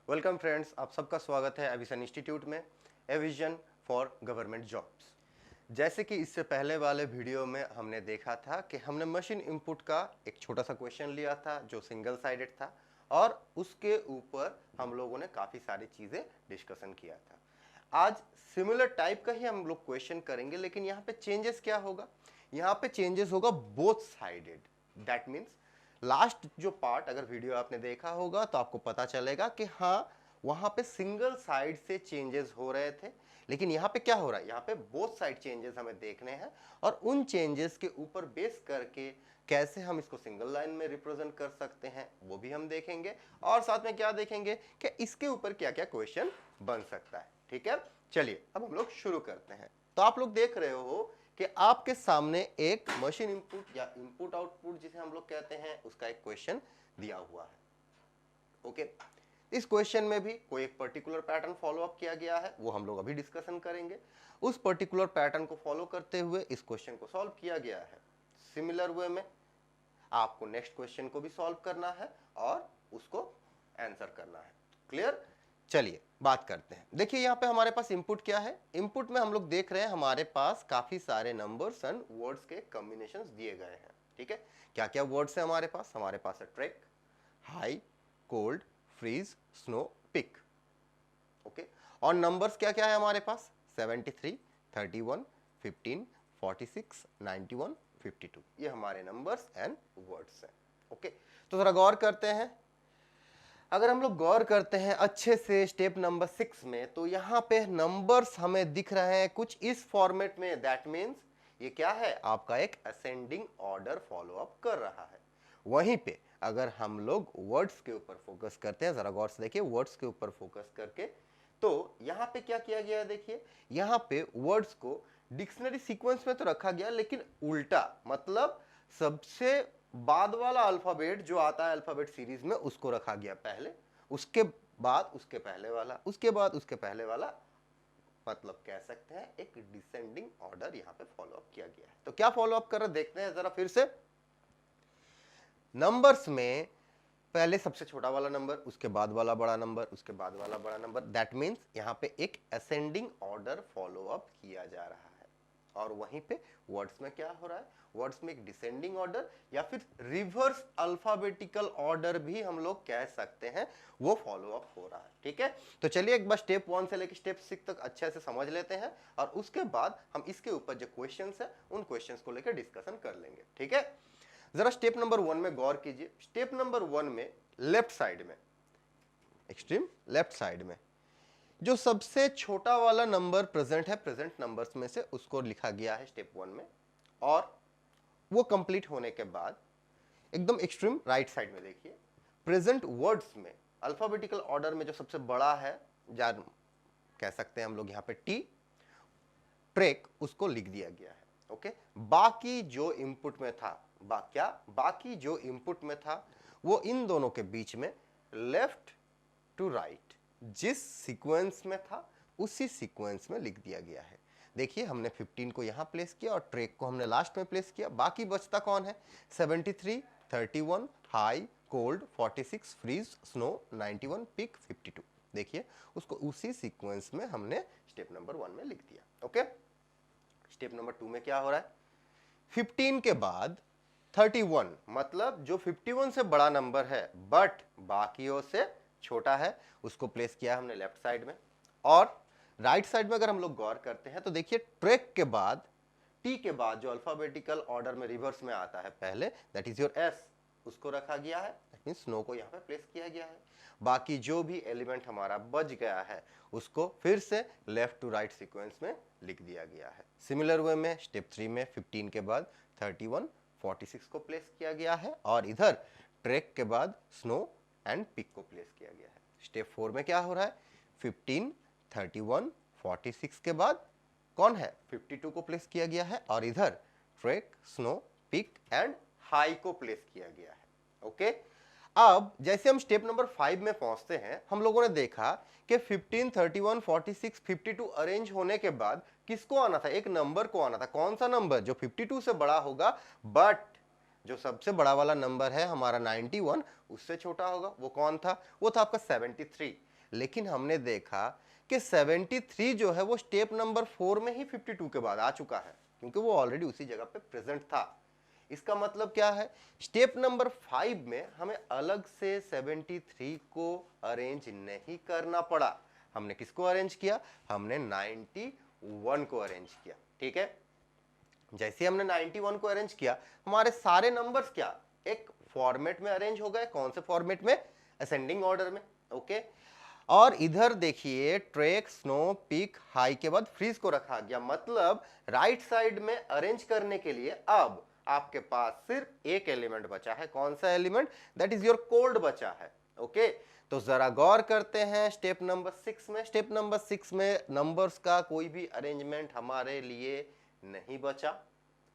Welcome friends, आप सबका स्वागत है एविसन इंस्टीट्यूट में a vision for government jobs. जैसे कि इससे पहले वाले वीडियो में हमने देखा था कि हमने मशीन इनपुट का एक छोटा सा क्वेश्चन लिया था जो सिंगल साइडेड था और उसके ऊपर हम लोगों ने काफ़ी सारी चीज़ें डिस्कशन किया था। आज सिमिलर टाइप का ही हम लोग क्वेश्चन करेंगे, लेकिन यहाँ पे चेंजेस क्या होगा? यहाँ पे चेंजेस होगा both sided. That means last जो पार्ट अगर वीडियो आपने देखा होगा तो आपको पता चलेगा कि हाँ, वहां पे सिंगल साइड से चेंजेस हो रहे थे, लेकिन यहाँ पे क्या हो रहा है, यहाँ पे बोथ साइड चेंजेस हमें देखने हैं और उन चेंजेस के ऊपर बेस करके कैसे हम इसको सिंगल लाइन में रिप्रेजेंट कर सकते हैं वो भी हम देखेंगे और साथ में क्या देखेंगे कि इसके ऊपर क्या क्या क्वेश्चन बन सकता है। ठीक है, चलिए अब हम लोग शुरू करते हैं। तो आप लोग देख रहे हो कि आपके सामने एक मशीन इनपुट या इनपुट आउटपुट जिसे हम लोग कहते हैं उसका एक क्वेश्चन दिया हुआ है। ओके, इस क्वेश्चन में भी कोई एक पर्टिकुलर पैटर्न फॉलो अप किया गया है, वो हम लोग अभी डिस्कशन करेंगे। उस पर्टिकुलर पैटर्न को फॉलो करते हुए इस क्वेश्चन को सॉल्व किया गया है। सिमिलर वे में आपको नेक्स्ट क्वेश्चन को भी सॉल्व करना है और उसको आंसर करना है। क्लियर? चलिए बात करते हैं। देखिए यहाँ पे हमारे पास इनपुट क्या है। इनपुट में हम लोग देख रहे हैं हमारे पास काफी सारे नंबर्स एंड वर्ड्स के कॉम्बिनेशंस दिए गए हैं। ठीक है, क्या क्या वर्ड्स है हमारे पास? हमारे पास है track, high, cold, freeze, snow, peak. Okay, और नंबर्स क्या क्या है हमारे पास? 73, 31, 15, 46, 91, 52। ये हमारे नंबर्स एंड वर्ड्स हैं। ओके, तो जरा गौर करते हैं। अगर हम लोग गौर करते हैं अच्छे से स्टेप नंबर 6 में, तो यहाँ पे नंबर्स हमें दिख रहे हैं कुछ इस फॉर्मेट में। दैट मीन्स ये क्या है, आपका एक असेंडिंग ऑर्डर फॉलो अप कर रहा है। वहीं पे अगर हम लोग वर्ड्स के ऊपर फोकस करते हैं, जरा गौर से देखिए, वर्ड्स के ऊपर फोकस करके, तो यहाँ पे क्या किया गया है? देखिए यहाँ पे वर्ड्स को डिक्शनरी सीक्वेंस में तो रखा गया, लेकिन उल्टा, मतलब सबसे बाद वाला अल्फाबेट जो आता है अल्फाबेट सीरीज में उसको रखा गया पहले, उसके बाद उसके पहले वाला, उसके बाद उसके पहले वाला, मतलब कह सकते हैं एक डिसेंडिंग ऑर्डर यहाँ पे फॉलो अप किया गया है। तो क्या फॉलो अप कर रहे देखते हैं जरा फिर से। नंबर्स में पहले सबसे छोटा वाला नंबर, उसके बाद वाला बड़ा नंबर, उसके बाद वाला बड़ा नंबर। दैट मीन्स यहाँ पे एक असेंडिंग ऑर्डर फॉलो अप किया जा रहा है। और वहीं पे वर्ड्स में क्या हो रहा है? वर्ड्स में एक डिसेंडिंग ऑर्डर या फिर रिवर्स अल्फाबेटिकल ऑर्डर भी हम लोग कह सकते हैं, वो फॉलो अप हो रहा है। ठीक है, तो चलिए एक बार स्टेप 1 से लेकर स्टेप 6 तक अच्छे से समझ लेते हैं और उसके बाद हम इसके ऊपर जो क्वेश्चंस है उन क्वेश्चंस को लेकर डिस्कशन कर लेंगे। ठीक है, जरा स्टेप नंबर 1 में गौर कीजिए। स्टेप नंबर 1 में लेफ्ट साइड में, एक्सट्रीम लेफ्ट साइड में जो सबसे छोटा वाला नंबर प्रेजेंट है प्रेजेंट नंबर्स में से, उसको लिखा गया है स्टेप 1 में। और वो कंप्लीट होने के बाद एकदम एक्सट्रीम राइट साइड में देखिए, प्रेजेंट वर्ड्स में अल्फाबेटिकल ऑर्डर में जो सबसे बड़ा है, जान कह सकते हैं हम लोग यहाँ पे टी, ट्रैक, उसको लिख दिया गया है। ओके, बाकी जो इनपुट में था, बाकी जो इनपुट में था वो इन दोनों के बीच में लेफ्ट टू राइट जिस सीक्वेंस में था उसी सीक्वेंस में लिख दिया गया है। देखिए हमने 15 को यहां प्लेस किया और ट्रैक को हमने लास्ट में प्लेस किया। बाकी बचता कौन है? 73, 31, high, cold, 46, freeze, snow, 91, peak, 52। देखिए उसको उसी सीक्वेंस में हमने स्टेप नंबर 1 में लिख दिया। ओके, स्टेप नंबर 2 में क्या हो रहा है? 15 के बाद 31, मतलब जो 51 से बड़ा नंबर है बट बाकियों से छोटा है, उसको प्लेस किया हमने लेफ्ट साइड में। और राइट साइड में अगर हम लोग गौर करते हैं तो देखिए ट्रैक के बाद, टी के बाद जो अल्फाबेटिकल ऑर्डर में रिवर्स में आता है पहले, दैट इज योर एस, उसको रखा गया है। दैट मींस स्नो को यहाँ पे प्लेस किया गया है। बाकी जो भी एलिमेंट हमारा बच गया है उसको फिर से लेफ्ट टू राइट सीक्वेंस में लिख दिया गया है। सिमिलर वे में स्टेप 3 में 15 के बाद 31, 46 को प्लेस किया गया है और इधर ट्रैक के बाद स्नो एंड पिक को प्लेस किया गया है। स्टेप 4 में क्या हो रहा है? 15, 31, 46 के बाद कौन है? 52 को प्लेस किया गया है और इधर track, snow, peak and high को प्लेस किया गया है। ओके, अब जैसे हम स्टेप नंबर 5 में पहुंचते हैं, हम लोगों ने देखा कि 15, 31, 46, 52 अरेंज होने के बाद किसको आना था? एक नंबर को आना था। कौन सा नंबर? जो 52 से बड़ा होगा बट जो सबसे बड़ा वाला नंबर है हमारा 91, उससे छोटा होगा। वो कौन था? वो था आपका 73। लेकिन हमने देखा कि 73 जो है वो स्टेप नंबर 4 में ही 52 के बाद आ चुका है, क्योंकि वो ऑलरेडी उसी जगह पे प्रेजेंट था। इसका मतलब क्या है, स्टेप नंबर 5 में हमें अलग से 73 को अरेंज नहीं करना पड़ा। हमने किसको अरेंज किया, हमने 91 को अरेंज किया। ठीक है, जैसे हमने 91 को अरेंज किया, हमारे सारे नंबर्स क्या एक फॉर्मेट में अरेंज हो गए। कौन से फॉर्मेट में, असेंडिंग ऑर्डर में। ओके, और इधर देखिए ट्रैक, स्नो, पीक, हाई के बाद फ्रीज को रखा गया। मतलब राइट साइड में अरेंज करने के लिए अब आपके पास सिर्फ एक एलिमेंट बचा है। कौन सा element, that is your cold बचा है। ओके, तो जरा गौर करते हैं स्टेप नंबर 6 में। स्टेप नंबर 6 में नंबर्स का कोई भी अरेंजमेंट हमारे लिए नहीं बचा।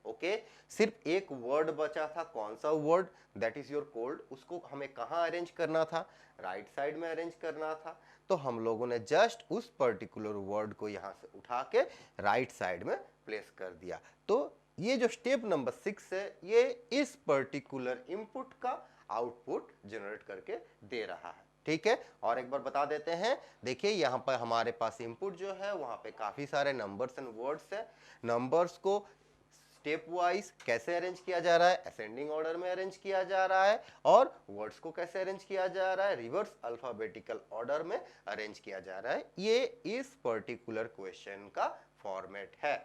ओके, सिर्फ एक वर्ड बचा था। कौन सा word, that is your cold. उसको हमें कहां अरेंज करना था, राइट साइड में अरेंज करना था। तो हम लोगों ने जस्ट उस पर्टिकुलर वर्ड को यहां से उठा के राइट साइड में प्लेस कर दिया। तो ये जो स्टेप नंबर 6 है, ये इस पर्टिकुलर इनपुट का आउटपुट जनरेट करके दे रहा है। ठीक है, और एक बार बता देते हैं, देखिए यहां पर हमारे पास इनपुट जो है वहां पे काफी सारे नंबर्स एंड वर्ड्स है। नंबर्स को स्टेप वाइज कैसे अरेंज किया जा रहा है, असेंडिंग ऑर्डर में अरेंज किया जा रहा है। और वर्ड्स को कैसे अरेंज किया जा रहा है, रिवर्स अल्फाबेटिकल ऑर्डर में अरेंज किया जा रहा है। ये इस पर्टिकुलर क्वेश्चन का फॉर्मेट है।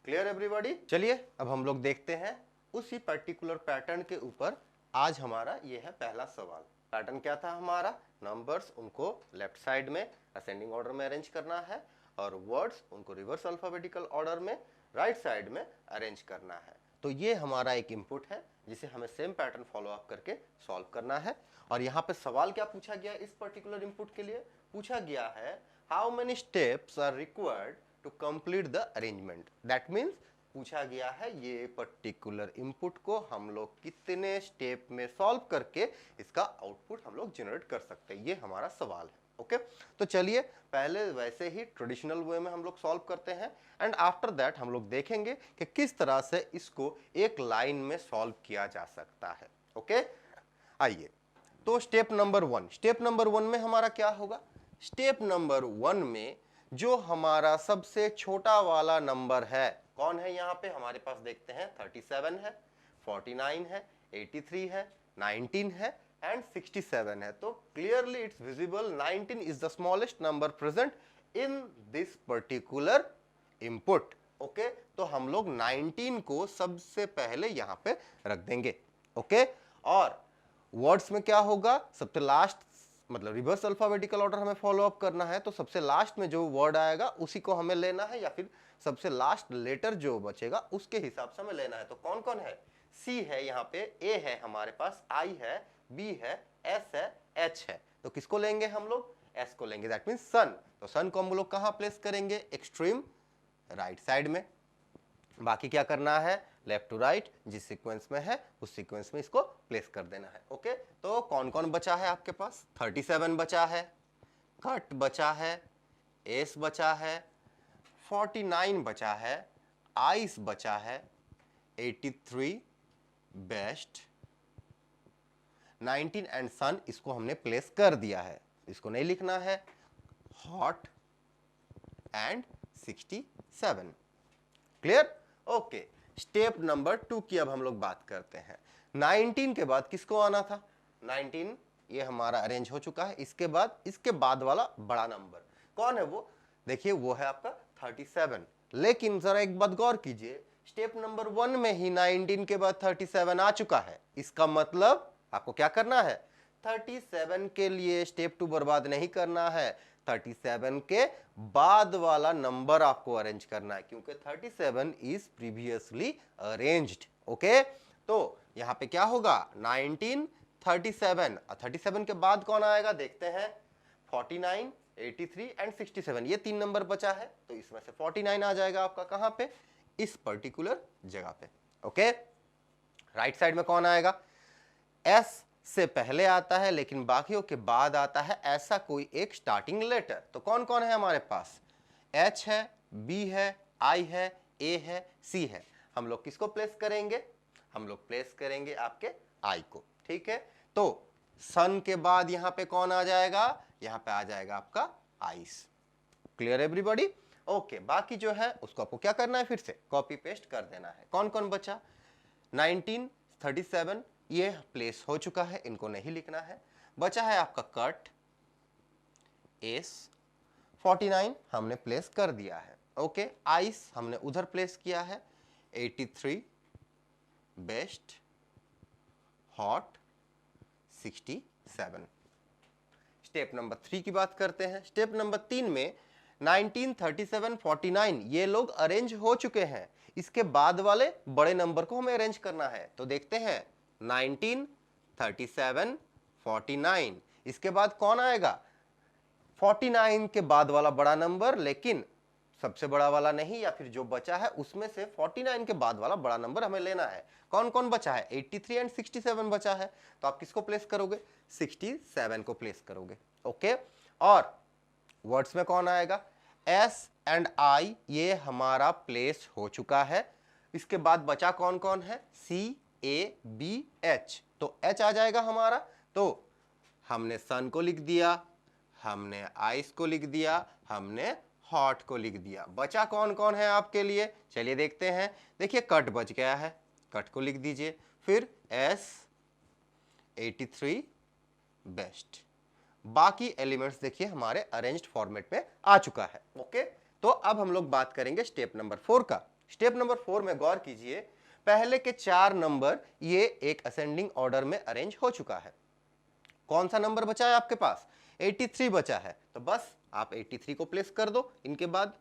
Clear everybody. चलिए अब हम लोग देखते हैं उसी पर्टिकुलर पैटर्न के ऊपर। आज हमारा ये है पहला सवाल। पैटर्न क्या था हमारा, नंबर्स उनको लेफ्ट साइड में असेंडिंग ऑर्डर में अरेंज करना है और वर्ड्स उनको रिवर्स अल्फाबेटिकल ऑर्डर में राइट साइड में अरेंज करना है। तो ये हमारा एक इनपुट है जिसे हमें सेम पैटर्न फॉलो अप करके सॉल्व करना है। और यहाँ पे सवाल क्या पूछा गया, इस पर्टिकुलर इनपुट के लिए पूछा गया है how many steps are required to complete the arrangement. That means पूछा गया है ये पर्टिकुलर इनपुट को हम लोग कितने स्टेप में सॉल्व करके इसका आउटपुट हम लोग जनरेट कर सकते हैं, ये हमारा सवाल है। ओके, तो चलिए पहले वैसे ही ट्रेडिशनल वे में हम लोग सॉल्व करते हैं एंड आफ्टर दैट हम लोग देखेंगे कि किस तरह से इसको एक लाइन में सॉल्व किया जा सकता है। ओके, आइए तो स्टेप नंबर 1, स्टेप नंबर 1 में हमारा क्या होगा, स्टेप नंबर 1 में जो हमारा सबसे छोटा वाला नंबर है, कौन है यहाँ पे हमारे पास, देखते हैं 37 है, 49 है, 83 है, 19 है एंड 67 है। तो clearly it's visible 19 is the smallest number present in this particular input. Okay, तो हम लोग 19 को सबसे पहले यहां पे रख देंगे। ओके, और वर्ड्स में क्या होगा, सबसे लास्ट, मतलब रिवर्स अल्फाबेटिकल ऑर्डर हमें फॉलो अप करना है, तो सबसे लास्ट में जो वर्ड आएगा उसी को हमें लेना है, या फिर सबसे लास्ट लेटर जो बचेगा उसके हिसाब से हमें लेना है। तो कौन कौन है, सी है यहाँ पे, ए है हमारे पास, आई है, बी है, एस है, एच है। तो किसको लेंगे हम लोग, एस को लेंगे, दैट मीन्स सन। तो सन को हम लोग कहां प्लेस करेंगे, एक्सट्रीम राइट साइड में। बाकी क्या करना है, लेफ्ट टू राइट, जिस सीक्वेंस में है उस सीक्वेंस में इसको प्लेस कर देना है। ओके, तो कौन कौन बचा है आपके पास, 37 बचा है, कट बचा है, एस बचा है, 49 बचा है, आइस बचा है, 83 बेस्ट, 19 एंड सन, इसको हमने प्लेस कर दिया है, इसको नहीं लिखना है, hot and 67। Clear. Okay, step number 2 की अब हम लोग बात करते हैं। 19 के बाद किसको आना था, 19 ये हमारा अरेंज हो चुका है। इसके बाद वाला बड़ा नंबर कौन है वो, देखिए वो है आपका 37। लेकिन जरा एक बात गौर कीजिए, स्टेप नंबर 1 में ही 19 के बाद 37 आ चुका है। इसका मतलब आपको क्या करना है, 37 के लिए स्टेप 2 बर्बाद नहीं करना है, 37 के बाद वाला नंबर आपको अरेंज करना है, क्योंकि 37 इज प्रीवियसली अरेंज्ड। ओके, तो यहां पे क्या होगा, 19, 37, 37 के बाद कौन आएगा देखते हैं, 49, 83 एंड 67, ये 3 नंबर बचा है, तो इसमें से 49 आ जाएगा आपका कहां पे, इस पर्टिकुलर जगह पे। ओके, राइट साइड में कौन आएगा, एस से पहले आता है लेकिन बाकियों के बाद आता है ऐसा कोई एक स्टार्टिंग लेटर। तो कौन कौन है हमारे पास, एच है, बी है, आई है, ए है, सी है। हम लोग किसको प्लेस करेंगे, हम लोग प्लेस करेंगे आपके आई को। ठीक है, तो सन के बाद यहां पे कौन आ जाएगा, यहां पे आ जाएगा आपका आइस। Clear everybody? ओके, बाकी जो है उसको आपको क्या करना है, फिर से कॉपी पेस्ट कर देना है। कौन कौन बचा, 1937 ये प्लेस हो चुका है, इनको नहीं लिखना है। बचा है आपका कट, एस 49 हमने प्लेस कर दिया है। ओके, आइस हमने उधर प्लेस किया है, 83 बेस्ट, हॉट 67। स्टेप नंबर 3 की बात करते हैं। स्टेप नंबर 3 में 1937 49 ये लोग अरेंज हो चुके हैं, इसके बाद वाले बड़े नंबर को हमें अरेंज करना है। तो देखते हैं 1937 49, इसके बाद कौन आएगा, 49 के बाद वाला बड़ा नंबर, लेकिन सबसे बड़ा वाला नहीं, या फिर जो बचा है उसमें से 49 के बाद वाला बड़ा नंबर हमें लेना है। कौन कौन बचा है, 83 एंड 67 बचा है, तो आप किसको प्लेस करोगे, 67 को प्लेस करोगे। ओके, और वर्ड्स में कौन आएगा, एस एंड आई ये हमारा प्लेस हो चुका है। इसके बाद बचा कौन कौन है, सी ए बी एच, तो एच आ जाएगा हमारा। तो हमने सन को लिख दिया, हमने आइस को लिख दिया, हमने हॉट को लिख दिया। बचा कौन कौन है आपके लिए, चलिए देखते हैं। देखिए कट बच गया है, कट को लिख दीजिए। फिर एस 83 बेस्ट। बाकी एलिमेंट्स देखिए हमारे अरेंज्ड फॉर्मेट में आ चुका है। ओके, तो अब हम लोग बात करेंगे स्टेप नंबर 4 का। स्टेप नंबर 4 में गौर कीजिए, पहले के 4 नंबर ये एक असेंडिंग ऑर्डर में अरेंज हो चुका है। कौन सा नंबर बचा है आपके पास, 83 बचा है, तो बस आप 83 को प्लेस कर दो इनके बाद।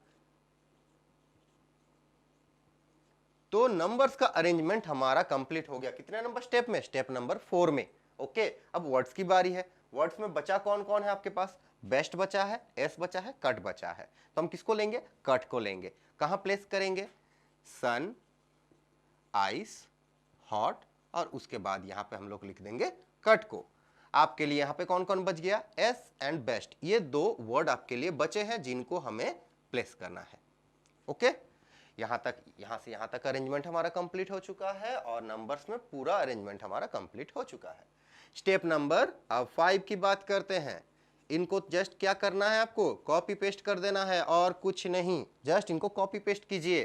तो नंबर्स का अरेंजमेंट हमारा कंप्लीट हो गया। कितने नंबर स्टेप में, स्टेप नंबर 4 में। ओके, अब वर्ड्स की बारी है। वर्ड्स में बचा कौन कौन है आपके पास, बेस्ट बचा है, एस बचा है, कट बचा है। तो हम किसको लेंगे, कट को लेंगे। कहां प्लेस करेंगे, सन, आइस, हॉट, और उसके बाद यहां पे हम लोग लिख देंगे कट को। आपके लिए यहां पे कौन कौन बच गया, एस एंड बेस्ट, ये 2 वर्ड आपके लिए बचे हैं जिनको हमें प्लेस करना है। ओके, यहां से यहां तक अरेंजमेंट हमारा कंप्लीट हो चुका है, और नंबर्स में पूरा अरेंजमेंट हमारा कंप्लीट हो चुका है। स्टेप नंबर अब 5 की बात करते हैं। इनको जस्ट क्या करना है, आपको कॉपी पेस्ट कर देना है और कुछ नहीं, जस्ट इनको कॉपी पेस्ट कीजिए।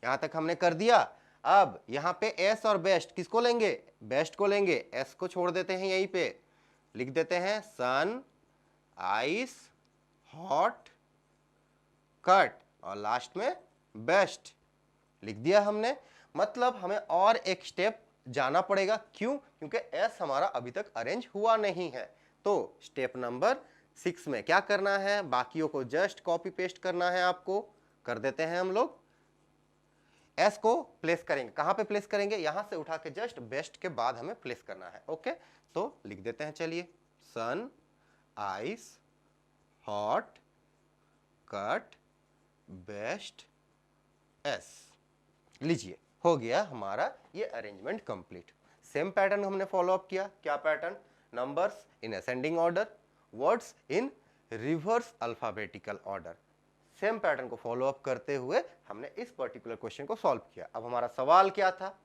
यहां तक हमने कर दिया। अब यहां पे एस और बेस्ट किसको लेंगे, बेस्ट को लेंगे, एस को छोड़ देते हैं, यहीं पे लिख देते हैं सन, आइस, हॉट, कट, और लास्ट में बेस्ट लिख दिया हमने। मतलब हमें और एक स्टेप जाना पड़ेगा, क्यों, क्योंकि एस हमारा अभी तक अरेंज हुआ नहीं है। तो स्टेप नंबर 6 में क्या करना है, बाकियों को जस्ट कॉपी पेस्ट करना है आपको। कर देते हैं हम लोग, एस को प्लेस करेंगे, कहां पे प्लेस करेंगे, यहां से उठा के जस्ट बेस्ट के बाद हमें प्लेस करना है। ओके, तो लिख देते हैं, चलिए, sun, ice, hot, cut, best, as. लीजिए, हो गया हमारा ये अरेंजमेंट कंप्लीट। सेम पैटर्न हमने फॉलो अप किया। क्या pattern, numbers in ascending order, words in reverse alphabetical order. Same pattern को फॉलो अप करते हुए हमने इस पर्टिकुलर क्वेश्चन को सॉल्व किया। अब हमारा सवाल क्या था,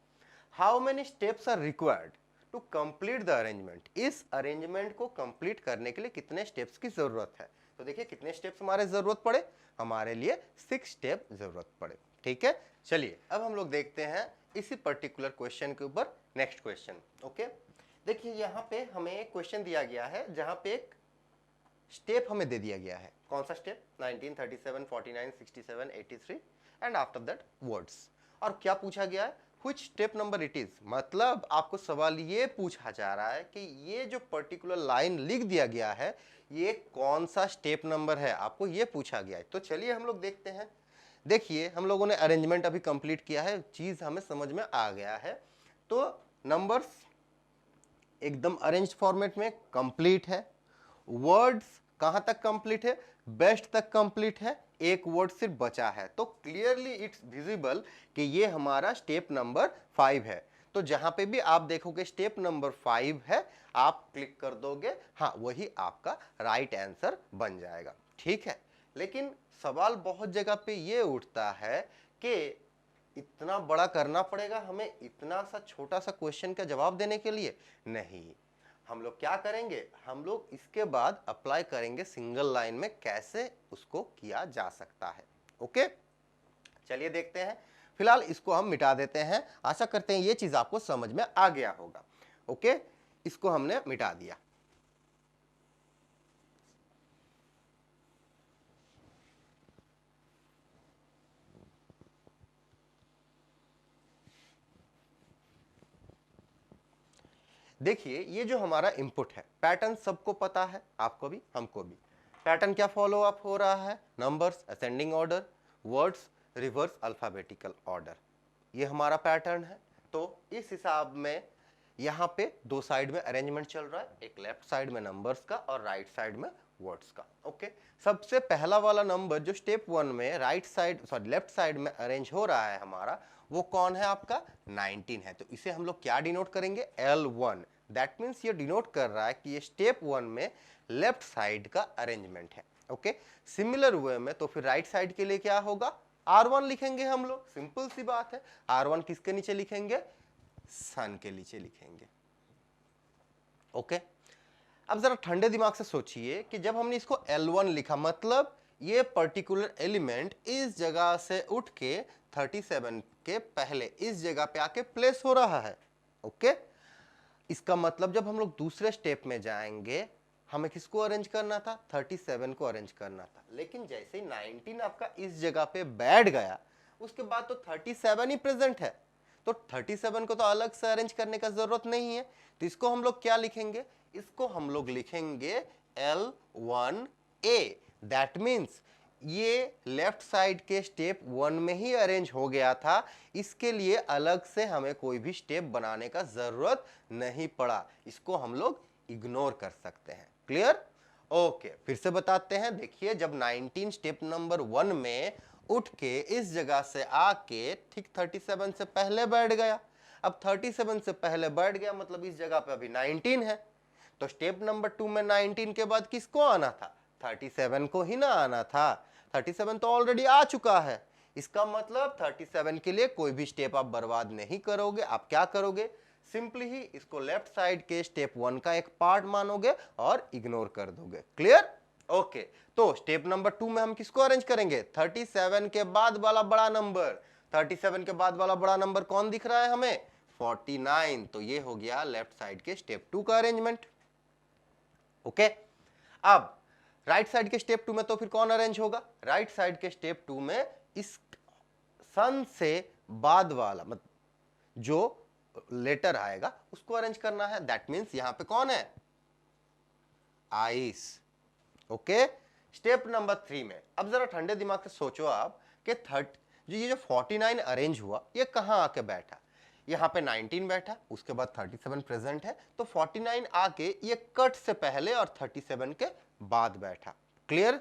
how many steps are required to complete the arrangement. इस अरेंजमेंट को कंप्लीट करने के लिए कितने स्टेप्स की जरूरत है। तो देखिए कितने स्टेप्स हमारे जरूरत पड़े, हमारे लिए 6 स्टेप जरूरत पड़े। ठीक है, चलिए अब हम लोग देखते हैं इसी पर्टिकुलर क्वेश्चन के ऊपर नेक्स्ट क्वेश्चन। ओके, देखिए यहाँ पे हमें एक क्वेश्चन दिया गया है जहां पे एक स्टेप हमें दे दिया गया है। कौन सा step, 1937 49 67 83 and after that words. और क्या पूछा गया है, which step number it is. मतलब आपको सवाल ये पूछा जा रहा है कि ये जो पर्टिकुलर लाइन लिख दिया गया है ये कौन सा स्टेप नंबर है, आपको ये पूछा गया है। तो चलिए हम लोग देखते हैं। देखिए हम लोगों ने अरेंजमेंट अभी कंप्लीट किया है, चीज हमें समझ में आ गया है। तो नंबर्स एकदम अरेंज्ड फॉर्मेट में कंप्लीट है। वर्ड्स कहां तक कंप्लीट है, बेस्ट तक कंप्लीट है, एक वर्ड सिर्फ बचा है। तो क्लियरली इट्स विजिबल कि ये हमारा स्टेप नंबर 5 है। तो जहां पे भी आप देखोगे स्टेप नंबर 5 है, आप क्लिक कर दोगे, हाँ वही आपका राइट आंसर बन जाएगा। ठीक है, लेकिन सवाल बहुत जगह पे ये उठता है कि इतना बड़ा करना पड़ेगा हमें इतना सा छोटा सा क्वेश्चन का जवाब देने के लिए। नहीं, हम लोग क्या करेंगे, हम लोग इसके बाद अप्लाई करेंगे सिंगल लाइन में कैसे उसको किया जा सकता है। ओके, चलिए देखते हैं। फिलहाल इसको हम मिटा देते हैं। आशा करते हैं ये चीज आपको समझ में आ गया होगा। ओके, इसको हमने मिटा दिया। देखिए ये जो हमारा इनपुट है, पैटर्न सबको पता है, आपको भी हमको भी। पैटर्न क्या फॉलो अप हो रहा है, numbers ascending order, words reverse alphabetical order, ये हमारा पैटर्न है। तो इस हिसाब में यहाँ पे दो साइड में अरेंजमेंट चल रहा है, एक लेफ्ट साइड में नंबर्स का और राइट साइड में वर्ड्स का। ओके, सबसे पहला वाला नंबर जो स्टेप 1 में right side sorry left side में अरेंज हो रहा है हमारा, वो कौन है आपका, 19 है। तो इसे हम लोग क्या डिनोट करेंगे, L1। दैट मीन्स ये डिनोट कर रहा है कि ये स्टेप 1 में लेफ्ट साइड का अरेंजमेंट है। ओके, सिमिलर वे में तो फिर राइट साइड के लिए क्या होगा, R1 लिखेंगे हम लोग, सिंपल सी बात है। R1 किसके नीचे लिखेंगे, सन के नीचे लिखेंगे। ओके, अब जरा ठंडे दिमाग से सोचिए कि जब हमने इसको L1 लिखा, मतलब ये पर्टिकुलर एलिमेंट इस जगह से उठ के 37 के पहले इस जगह पे आके प्लेस हो रहा है। ओके, इसका मतलब जब हम लोग दूसरे स्टेप में जाएंगे, हमें किसको अरेंज करना था, 37 को अरेंज करना था। लेकिन जैसे ही 19 आपका इस जगह पे बैठ गया, उसके बाद तो 37 ही प्रेजेंट है, तो 37 को तो अलग से अरेंज करने का जरूरत नहीं है। तो इसको हम लोग क्या लिखेंगे, इसको हम लोग लिखेंगे L1A। दैट मीन्स ये लेफ्ट साइड के स्टेप 1 में ही अरेंज हो गया था, इसके लिए अलग से हमें कोई भी स्टेप बनाने का जरूरत नहीं पड़ा, इसको हम लोग इग्नोर कर सकते हैं। क्लियर? ओके, फिर से बताते हैं। देखिए जब 19 स्टेप नंबर 1 में उठ के इस जगह से आके ठीक 37 से पहले बैठ गया, अब 37 से पहले बैठ गया मतलब इस जगह पे अभी 19 है, तो स्टेप नंबर 2 में 19 के बाद किसको आना था, 37 को ही ना आना था। 37 तो ऑलरेडी आ चुका है, इसका मतलब 37 के लिए कोई भी स्टेप आप बर्बाद नहीं करोगे। आप क्या करोगे, सिंपली ही इसको लेफ्ट साइड के स्टेप 1 का एक पार्ट मानोगे और इग्नोर कर दोगे। क्लियर? ओके, तो स्टेप नंबर 2 में हम किसको अरेंज करेंगे, 37 के बाद वाला बड़ा नंबर। 37 के बाद वाला बड़ा नंबर कौन दिख रहा है हमें, 49। तो ये हो गया लेफ्ट साइड के स्टेप 2 का अरेंजमेंट। ओके, अब राइट साइड के स्टेप 2 में तो फिर कौन अरेंज होगा, राइट साइड के स्टेप 2 में इस सन से बाद वाला मतलब जो लेटर आएगा उसको अरेंज करना है। दैट मीन्स यहां पे कौन है, आइस। ओके, स्टेप नंबर 3 में अब जरा ठंडे दिमाग से सोचो आप कि ये जो 49 अरेंज हुआ ये कहां आके बैठा, यहां पे 19 बैठा, उसके बाद 37 प्रेजेंट है, तो 49 आके ये कट से पहले और 37 के बाद बैठा। क्लियर?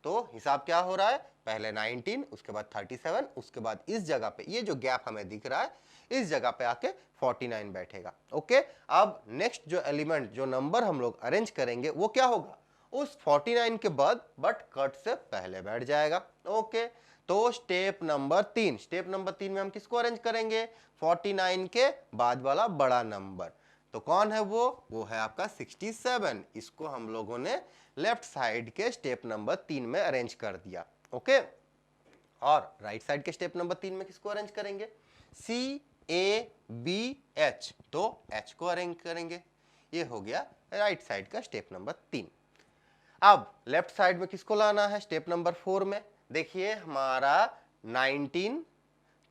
तो हिसाब क्या हो रहा है, पहले 19 उसके बाद 37 उसके बाद इस जगह पे ये जो गैप हमें दिख रहा है इस जगह पे आके 49 बैठेगा। ओके, अब नेक्स्ट जो एलिमेंट जो नंबर हम लोग अरेंज करेंगे वो क्या होगा, उस 49 के बाद बट कट से पहले बैठ जाएगा। ओके, तो स्टेप नंबर 3 में हम किसको अरेंज करेंगे, 49 के बाद वाला बड़ा नंबर। तो कौन है वो है आपका 67। इसको हम लोगों ने लेफ्ट साइड के स्टेप नंबर 3 में अरेंज कर दिया। ओके, और राइट साइड के स्टेप नंबर 3 में किसको अरेंज करेंगे, CABH, तो H को अरेंज करेंगे। ये हो गया राइट साइड का स्टेप नंबर 3। अब लेफ्ट साइड में किसको लाना है, स्टेप नंबर 4 में देखिए हमारा 19,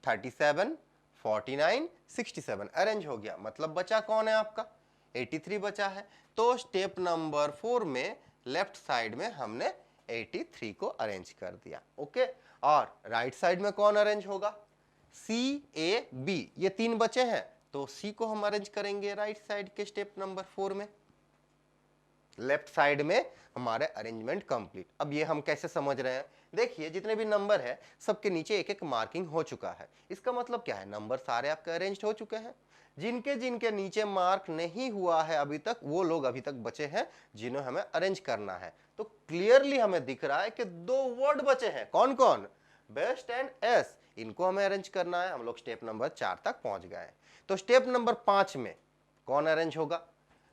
37, 49, 67 अरेंज हो गया, मतलब बचा कौन है आपका, 83 बचा है। तो स्टेप नंबर 4 में लेफ्ट साइड में हमने 83 को अरेंज कर दिया। ओके, और राइट साइड में कौन अरेंज होगा, CAB, ये 3 बचे हैं, तो C को हम अरेंज करेंगे राइट साइड के स्टेप नंबर 4 में। लेफ्ट साइड में हमारे अरेंजमेंट कंप्लीट। अब ये हम कैसे समझ रहे हैं, देखिए जितने भी नंबर है सबके नीचे एक एक मार्किंग हो चुका है। इसका मतलब क्या है, नंबर सारे आपके अरेंज हो चुके हैं। जिनके जिनके नीचे मार्क नहीं हुआ है अभी तक, वो लोग अभी तक बचे हैं जिन्हें हमें अरेंज करना है। तो क्लियरली हमें दिख रहा है कि 2 वर्ड बचे हैं, कौन कौन, बेस्ट एंड एस। इनको हमें अरेंज करना है। हम लोग स्टेप नंबर 4 तक पहुंच गए हैं। तो स्टेप नंबर 5 में कौन अरेंज होगा,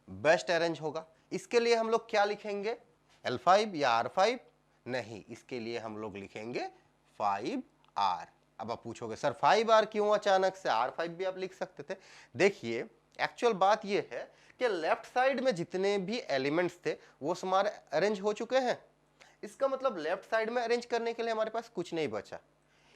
बेस्ट अरेंज होगा। इसके लिए हम लोग क्या लिखेंगे, L5 या R5? नहीं, इसके लिए हम लोग लिखेंगे 5R। अब आप पूछोगे सर 5R क्यों अचानक से, R5 भी आप लिख सकते थे। देखिए एक्चुअल बात ये है कि लेफ्ट साइड में जितने भी एलिमेंट्स थे वो हमारे अरेंज हो चुके हैं। इसका मतलब लेफ्ट साइड में अरेंज करने के लिए हमारे पास कुछ नहीं बचा।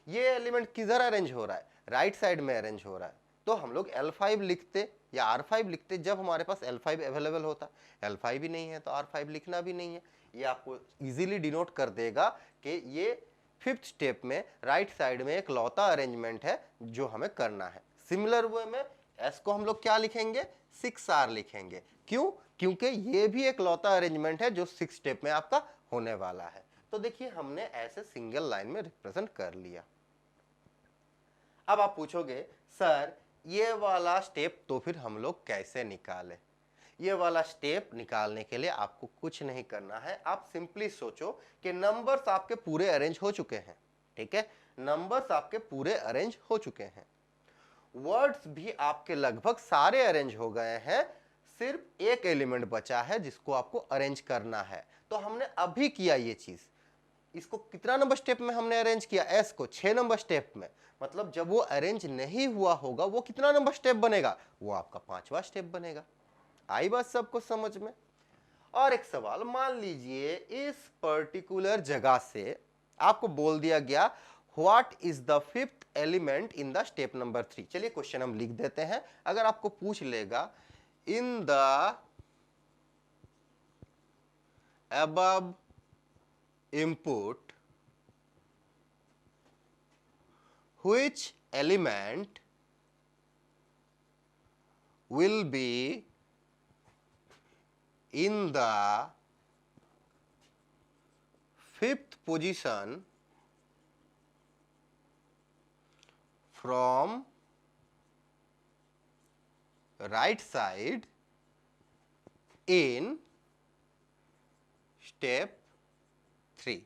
ये एलिमेंट किधर अरेंज हो रहा है, राइट साइड में अरेंज हो रहा है। तो हम लोग L5 लिखते या R5 लिखते जब हमारे पास L5 अवेलेबल होता। L5 ही नहीं है तो R5 लिखना भी नहीं है। ये आपको इजीली डिनोट कर देगा कि ये फिफ्थ स्टेप में राइट साइड में एक लौता अरेंजमेंट है जो हमें करना है। सिमिलर वे में S को हम लोग क्या लिखेंगे, 6R लिखेंगे। क्यों, क्योंकि ये भी एक लौता अरेंजमेंट है जो 6 स्टेप में आपका होने वाला है। तो देखिए हमने ऐसे सिंगल लाइन में रिप्रेजेंट कर लिया। अब आप पूछोगे सर ये वाला स्टेप तो फिर हम लोग कैसे निकालें? ये वाला स्टेप निकालने के लिए आपको कुछ नहीं करना है। आप सिंपली सोचो कि नंबर्स आपके पूरे अरेंज हो चुके हैं, ठीक है, नंबर्स आपके पूरे अरेंज हो चुके हैं, वर्ड्स भी आपके लगभग सारे अरेंज हो गए हैं, सिर्फ एक एलिमेंट बचा है जिसको आपको अरेंज करना है। तो हमने अभी किया ये चीज। इसको कितना नंबर स्टेप में हमने अरेंज किया, एस को 6 नंबर स्टेप में। मतलब जब वो अरेंज नहीं हुआ होगा वो कितना नंबर स्टेप बनेगा, वो आपका 5वां स्टेप बनेगा। आई बात सबको समझ में? और एक सवाल, मान लीजिए इस पर्टिकुलर जगह से आपको बोल दिया गया what is the fifth element in the step number 3। चलिए क्वेश्चन हम लिख देते हैं। अगर आपको पूछ लेगा in the above input which element will be in the fifth position from right side in step 3।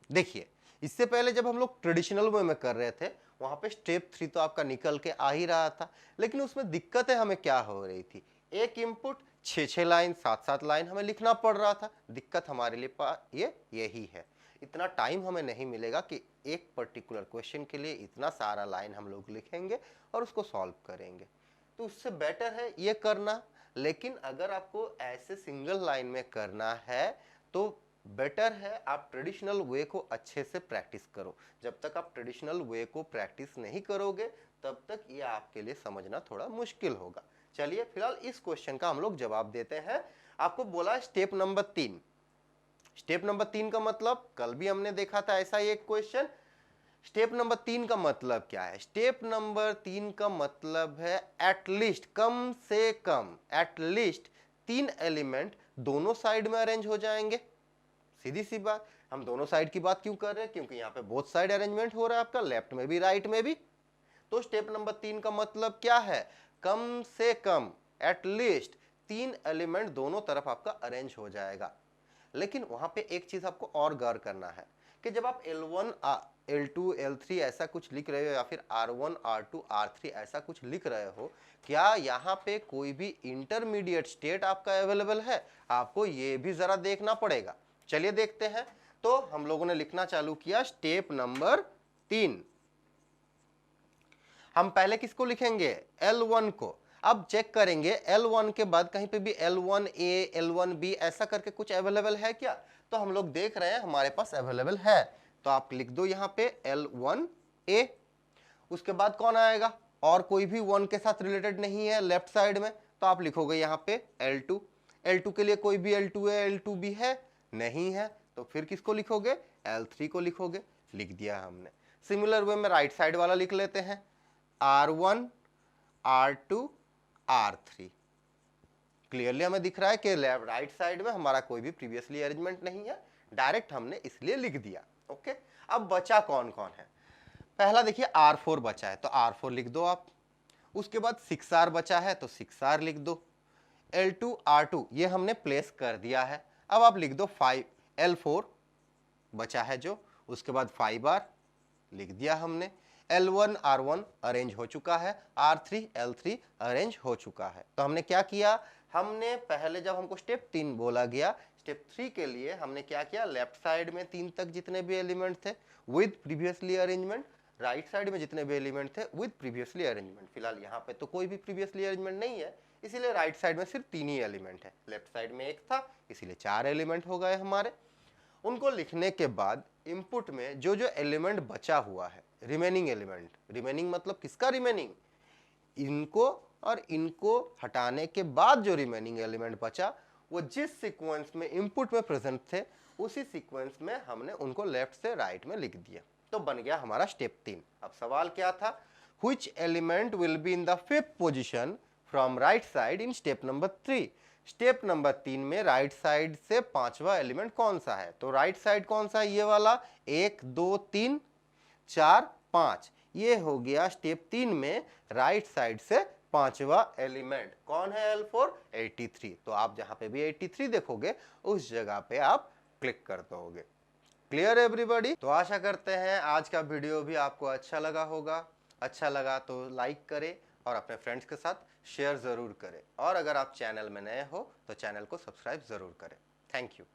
देखिए इससे पहले जब हम लोग ट्रेडिशनल वे में कर रहे थे वहां पे स्टेप 3 तो आपका निकल के आ ही रहा था, लेकिन उसमें दिक्कतें हमें क्या हो रही थी, एक इनपुट 6 लाइन 7 लाइन हमें लिखना पड़ रहा था। दिक्कत हमारे लिए यही है, इतना टाइम हमें नहीं मिलेगा कि एक पर्टिकुलर क्वेश्चन के लिए इतना सारा लाइन हम लोग लिखेंगे और उसको सॉल्व करेंगे। तो उससे बेटर है ये करना। लेकिन अगर आपको ऐसे सिंगल लाइन में करना है तो बेटर है आप ट्रेडिशनल वे को अच्छे से प्रैक्टिस करो। जब तक आप ट्रेडिशनल वे को प्रैक्टिस नहीं करोगे तब तक ये आपके लिए समझना थोड़ा मुश्किल होगा। चलिए फिलहाल इस क्वेश्चन का हम लोग जवाब देते हैं। आपको बोला स्टेप नंबर 3। स्टेप नंबर 3 का मतलब कल भी हमने देखा था ऐसा ही एक क्वेश्चन। स्टेप नंबर 3 का मतलब क्या है, स्टेप नंबर 3 का मतलब है एटलीस्ट, कम से कम एटलीस्ट 3 एलिमेंट दोनों साइड में अरेंज हो जाएंगे। सीधी सी बात, हम दोनों साइड की बात क्यों कर रहे हैं, क्योंकि यहाँ पे बोथ साइड अरेंजमेंट हो रहा है आपका, लेफ्ट में भी राइट में भी। तो स्टेप नंबर 3 का मतलब क्या है, कम से कम एटलीस्ट 3 एलिमेंट दोनों तरफ आपका अरेंज हो जाएगा। लेकिन वहां पे एक चीज आपको और गौर करना है कि जब आप L1 L2 L3 ऐसा कुछ लिख रहे हो या फिर R1 R2 R3 ऐसा कुछ लिख रहे हो, क्या यहाँ पे कोई भी इंटरमीडिएट स्टेट आपका अवेलेबल है, आपको ये भी जरा देखना पड़ेगा। चलिए देखते हैं। तो हम लोगों ने लिखना चालू किया स्टेप नंबर 3। हम पहले किसको लिखेंगे, L1 को। अब चेक करेंगे L1 के बाद कहीं पे भी L1A L1B ऐसा करके कुछ अवेलेबल है क्या, तो हम लोग देख रहे हैं हमारे पास अवेलेबल है। तो आप लिख दो यहाँ पे L1A। उसके बाद कौन आएगा, और कोई भी 1 के साथ रिलेटेड नहीं है लेफ्ट साइड में, तो आप लिखोगे यहाँ पे L2। L2 के लिए कोई भी L2A L2B है नहीं है, तो फिर किसको लिखोगे, L3 को लिखोगे। लिख दिया हमने। सिमिलर वे में राइट साइड वाला लिख लेते हैं R1 R2 R3। क्लियरली हमें दिख रहा है कि राइट साइड में हमारा कोई भी प्रीवियसली अरेंजमेंट नहीं है, डायरेक्ट हमने इसलिए लिख दिया। ओके, अब बचा कौन कौन है, पहला देखिए R4 बचा है तो R4 लिख दो आप। उसके बाद 6R बचा है तो 6R लिख दो। L2 R2 ये हमने प्लेस कर दिया है। अब आप लिख दो 5 L4 बचा है जो, उसके बाद 5R लिख दिया हमने। L1 R1 अरेंज हो चुका है, R3 L3 अरेंज हो चुका है। तो हमने क्या किया, हमने पहले जब हमको स्टेप 3 बोला गया, स्टेप 3 के लिए हमने क्या किया, लेफ्ट साइड में 3 तक जितने भी एलिमेंट थे with previously arrangement, right side में जितने भी एलिमेंट थे विद प्रीवियसली अरेंजमेंट। फिलहाल यहाँ पे तो कोई भी प्रीवियसली अरेंजमेंट नहीं है, इसीलिए राइट साइड में सिर्फ 3 ही एलिमेंट है, लेफ्ट साइड में 1 था, इसीलिए 4 एलिमेंट हो गए हमारे। उनको लिखने के बाद इनपुट में जो जो एलिमेंट बचा हुआ है, रिमेनिंग एलिमेंट, रिमेनिंग मतलब किसका रिमेनिंग, इनको और इनको हटाने के बाद जो रिमेनिंग एलिमेंट बचा वो जिस सीक्वेंस में इनपुट में प्रेजेंट थे उसी सीक्वेंस में हमने उनको लेफ्ट से राइट में लिख दिया। तो बन गया हमारा स्टेप 3। अब सवाल क्या था, which element will be in the 5th position from right side in step number 3। Step number 3 में राइट साइड से 5वां एलिमेंट कौन सा है, तो राइट साइड कौन सा है, ये वाला 1 2 3 4 5, ये हो गया स्टेप 3 में राइट साइड से 5वां एलिमेंट। कौन है L4 83। तो आप जहां पे भी 83 देखोगे उस जगह पे आप क्लिक कर दोगे। Clear everybody. तो आशा करते हैं आज का वीडियो भी आपको अच्छा लगा होगा। अच्छा लगा तो लाइक करें और अपने फ्रेंड्स के साथ शेयर जरूर करें, और अगर आप चैनल में नए हो तो चैनल को सब्सक्राइब जरूर करें। Thank you.